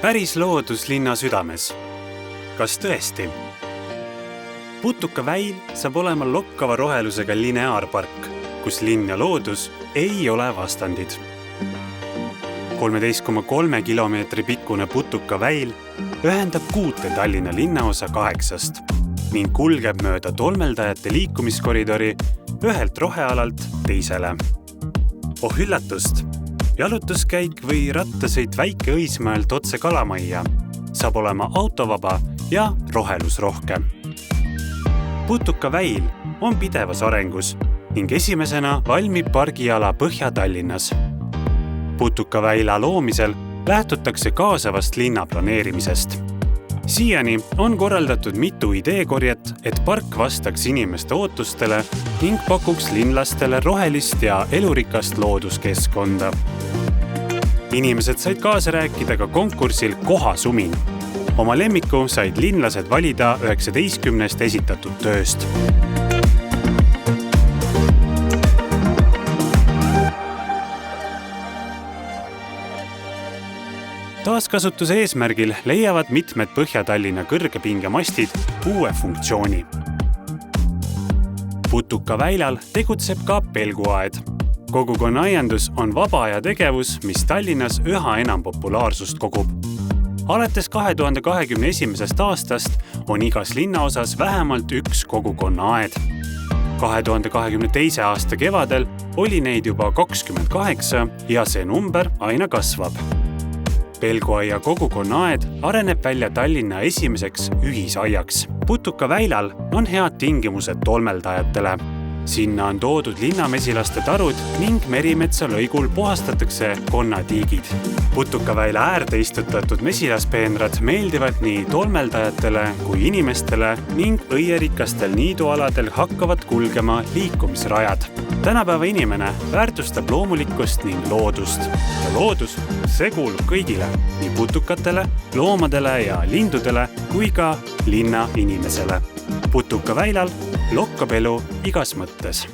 Päris loodus linna südames. Kas tõesti? Putukaväil saab olema lokkava rohelusega lineaarpark, kus linn ja loodus ei ole vastandid. 13,3 kilomeetri pikkune Putukaväil ühendab 6 Tallinna linnaosa 8 ning kulgeb mööda tolmeldajate liikumiskoridori ühelt rohealalt teisele. Oh üllatust! Jalutuskäik või rattasõit Väike Õismäelt otse Kalamajja saab olema autovaba ja rohelusrohke. Putukaväil on pidevas arengus ning esimesena valmib pargiala Põhja-Tallinnas. Putukaväila loomisel lähtutakse kaasavast linna planeerimisest. Siiani on korraldatud mitu ideekorjet, et park vastaks inimeste ootustele ning pakuks linlastele rohelist ja elurikast looduskeskkonda. Inimesed said kaasa rääkida ka konkursil Kohasumin. Oma lemmiku said linlased valida 19 esitatud tööst. Taaskasutuse eesmärgil leiavad mitmed Põhja-Tallinna kõrgepingemastid uue funktsiooni. Putukaväilal tegutseb ka pelguaed. Kogukonnaaiandus on vaba aja tegevus, mis Tallinnas üha enam populaarsust kogub. Alates 2021. aastast on igas linnaosas vähemalt üks kogukonnaaed. 2022. aasta kevadel oli neid juba 28 ja see number aina kasvab. Pelguaia kogukonnaaed areneb välja Tallinna esimeseks ühisaiaks. Putukaväilal on head tingimused tolmeldajatele. Sinna on toodud linnamesilaste tarud ning Merimetsa lõigul puhastatakse konnatiigid. Putukaväila äärde istutatud mesilaspeenrad meeldivad nii tolmeldajatele kui inimestele ning õierikastel niidualadel hakkavad kulgema liikumisrajad. Tänapäeva inimene väärtustab loomulikkust ning loodust. Ja loodus, see kuulub kõigile, nii putukatele, loomadele ja lindudele kui ka linna inimesele. Putukaväilal lokkab elu igas mõttes.